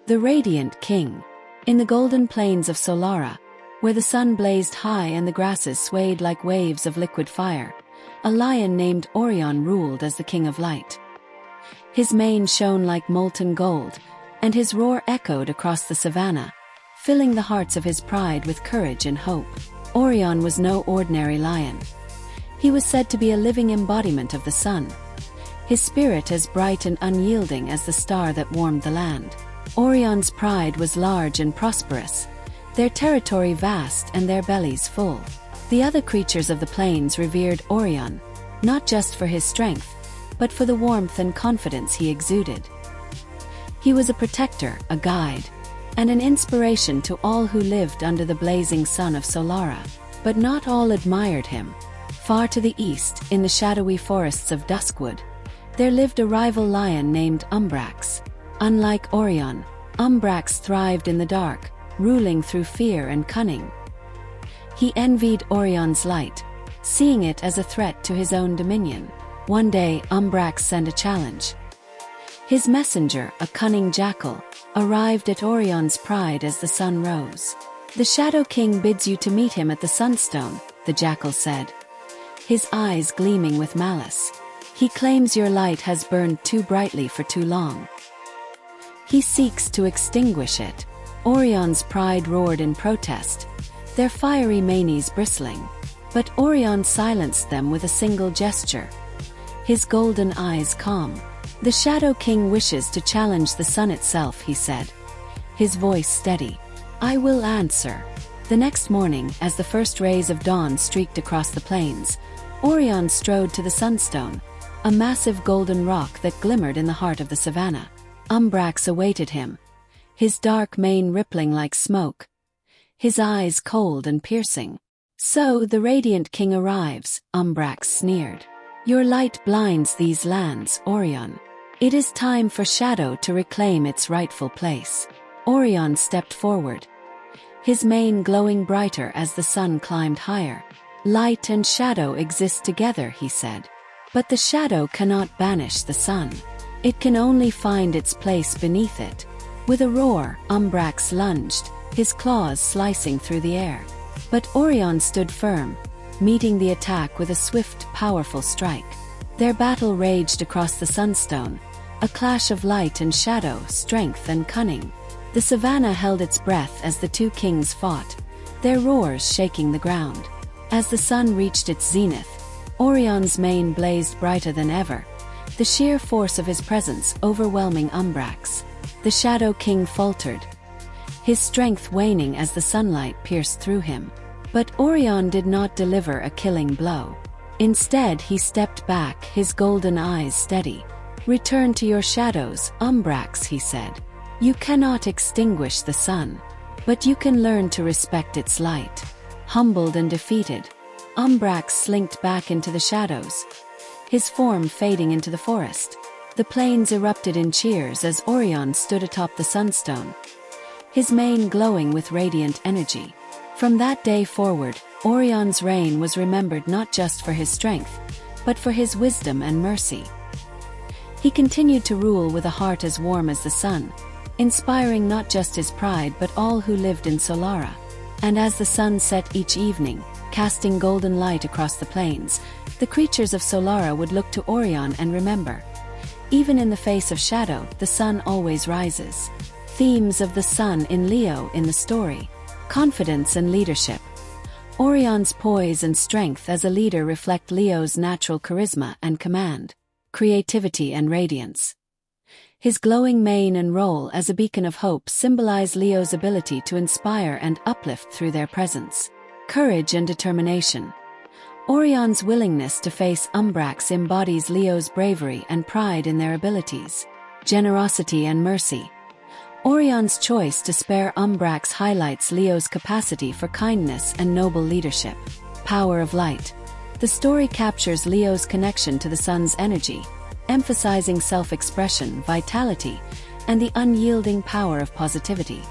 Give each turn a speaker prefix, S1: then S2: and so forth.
S1: The Radiant King. In the golden plains of Solara, where the sun blazed high and the grasses swayed like waves of liquid fire, a lion named Orion ruled as the King of Light. His mane shone like molten gold, and his roar echoed across the savannah, filling the hearts of his pride with courage and hope. Orion was no ordinary lion. He was said to be a living embodiment of the sun, his spirit as bright and unyielding as the star that warmed the land. Orion's pride was large and prosperous, their territory vast and their bellies full. The other creatures of the plains revered Orion, not just for his strength, but for the warmth and confidence he exuded. He was a protector, a guide, and an inspiration to all who lived under the blazing sun of Solara. But not all admired him. Far to the east, in the shadowy forests of Duskwood, there lived a rival lion named Umbrax. Unlike Orion, Umbrax thrived in the dark, ruling through fear and cunning. He envied Orion's light, seeing it as a threat to his own dominion. One day, Umbrax sent a challenge. His messenger, a cunning jackal, arrived at Orion's pride as the sun rose. "The Shadow King bids you to meet him at the Sunstone," the jackal said, his eyes gleaming with malice. "He claims your light has burned too brightly for too long. He seeks to extinguish it." Orion's pride roared in protest, their fiery manes bristling. But Orion silenced them with a single gesture, his golden eyes calm. "The Shadow King wishes to challenge the sun itself," he said, his voice steady. "I will answer." The next morning, as the first rays of dawn streaked across the plains, Orion strode to the Sunstone, a massive golden rock that glimmered in the heart of the savannah. Umbrax awaited him, his dark mane rippling like smoke, his eyes cold and piercing. "So the Radiant King arrives," Umbrax sneered. "Your light blinds these lands, Orion. It is time for Shadow to reclaim its rightful place." Orion stepped forward, his mane glowing brighter as the sun climbed higher. "Light and shadow exist together," he said. "But the shadow cannot banish the sun. It can only find its place beneath it." With a roar, Umbrax lunged, his claws slicing through the air. But Orion stood firm, meeting the attack with a swift, powerful strike. Their battle raged across the Sunstone, a clash of light and shadow, strength and cunning. The savannah held its breath as the two kings fought, their roars shaking the ground. As the sun reached its zenith, Orion's mane blazed brighter than ever, the sheer force of his presence overwhelming Umbrax. The Shadow King faltered, his strength waning as the sunlight pierced through him. But Orion did not deliver a killing blow. Instead, he stepped back, his golden eyes steady. "Return to your shadows, Umbrax," he said. "You cannot extinguish the sun, but you can learn to respect its light." Humbled and defeated, Umbrax slinked back into the shadows, his form fading into the forest. The plains erupted in cheers as Orion stood atop the Sunstone, his mane glowing with radiant energy. From that day forward, Orion's reign was remembered not just for his strength, but for his wisdom and mercy. He continued to rule with a heart as warm as the sun, inspiring not just his pride but all who lived in Solara. And as the sun set each evening, casting golden light across the plains, the creatures of Solara would look to Orion and remember, even in the face of shadow, the sun always rises. Themes of the sun in Leo in the story: confidence and leadership. Orion's poise and strength as a leader reflect Leo's natural charisma and command, creativity and radiance. His glowing mane and role as a beacon of hope symbolize Leo's ability to inspire and uplift through their presence. Courage and determination. Orion's willingness to face Umbrax embodies Leo's bravery and pride in their abilities. Generosity and mercy. Orion's choice to spare Umbrax highlights Leo's capacity for kindness and noble leadership. Power of light. The story captures Leo's connection to the sun's energy, emphasizing self-expression, vitality, and the unyielding power of positivity.